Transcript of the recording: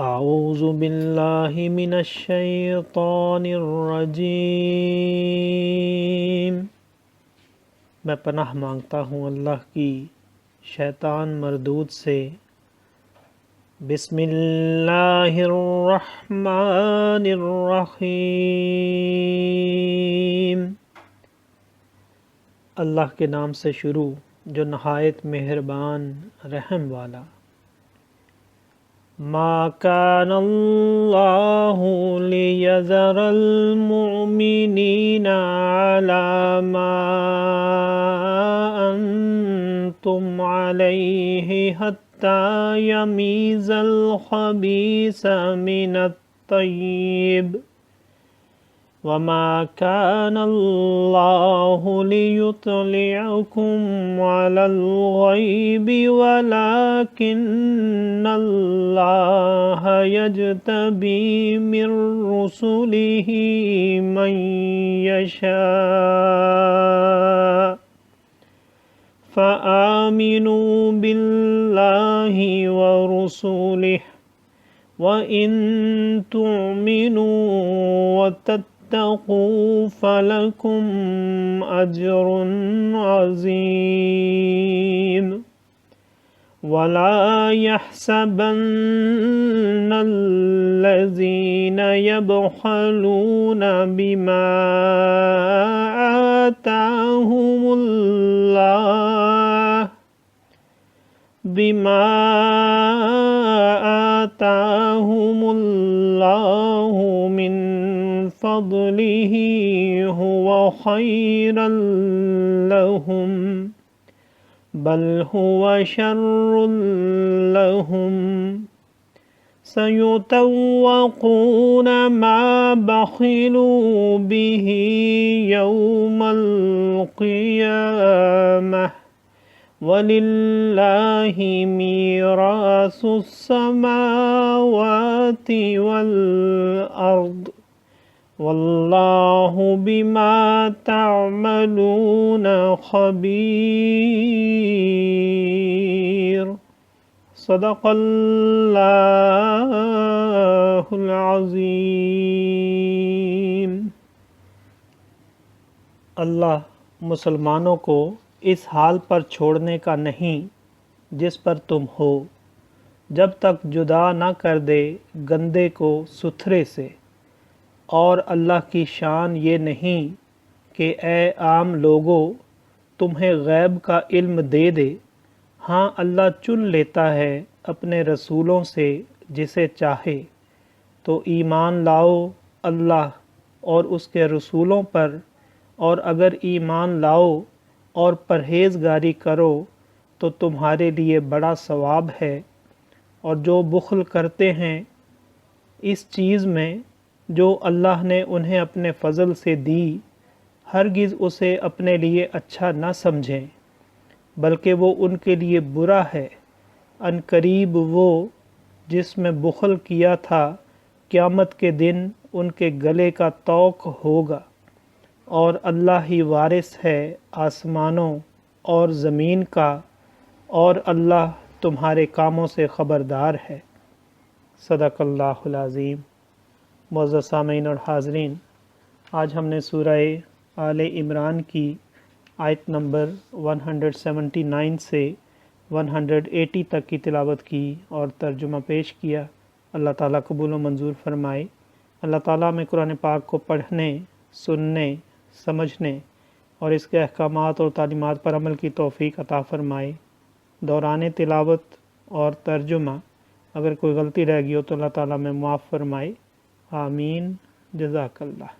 اعوذ باللہ من الشیطان الرجیم۔ میں پناہ مانگتا ہوں اللہ کی شیطان مردود سے۔ بسم اللہ الرحمن الرحیم۔ اللہ کے نام سے شروع جو نہایت مہربان رحم والا۔ ما كان الله ليذر المؤمنين على ما أنتم عليه حتى يميز الخبيث من الطيب وما كان الله ليطلعكم على الغيب ولكن الله يجتبي من رسله من يشاء فآمنوا بالله ورسله وإن تؤمنوا وتتقوا فلكم أجر عظيم ولا يحسبن الذين يبخلون بما آتاهم الله من فضله هو خيرا لهم بل هو شر لهم سيطوقون ما بخلوا به يوم القيامة وَلِلَّهِ مِيرَاثُ السَّمَاوَاتِ وَالْأَرْضِ وَاللَّهُ بِمَا تَعْمَلُونَ خَبِيرٌ۔ صدق اللہ العظیم۔ اللہ مسلمانوں کو اس حال پر چھوڑنے کا نہیں جس پر تم ہو، جب تک جدا نہ کر دے گندے کو ستھرے سے، اور اللہ کی شان یہ نہیں کہ اے عام لوگو تمہیں غیب کا علم دے دے، ہاں اللہ چن لیتا ہے اپنے رسولوں سے جسے چاہے، تو ایمان لاؤ اللہ اور اس کے رسولوں پر، اور اگر ایمان لاؤ اور پرہیزگاری کرو تو تمہارے لیے بڑا ثواب ہے، اور جو بخل کرتے ہیں اس چیز میں جو اللہ نے انہیں اپنے فضل سے دی، ہرگز اسے اپنے لیے اچھا نہ سمجھیں بلکہ وہ ان کے لیے برا ہے۔ ان قریب وہ جس میں بخل کیا تھا قیامت کے دن ان کے گلے کا طوق ہوگا، اور اللہ ہی وارث ہے آسمانوں اور زمین کا، اور اللہ تمہارے کاموں سے خبردار ہے۔ صدق اللہ العظیم۔ معزز سامعین اور حاضرین، آج ہم نے سورہ آل عمران کی آیت نمبر 179 سے 180 تک کی تلاوت کی اور ترجمہ پیش کیا۔ اللہ تعالیٰ قبول و منظور فرمائے۔ اللہ تعالیٰ میں قرآن پاک کو پڑھنے، سننے، سمجھنے اور اس کے احکامات اور تعلیمات پر عمل کی توفیق عطا فرمائے۔ دوران تلاوت اور ترجمہ اگر کوئی غلطی رہ گئی ہو تو اللہ تعالیٰ میں معاف فرمائے۔ آمین۔ جزاک اللہ۔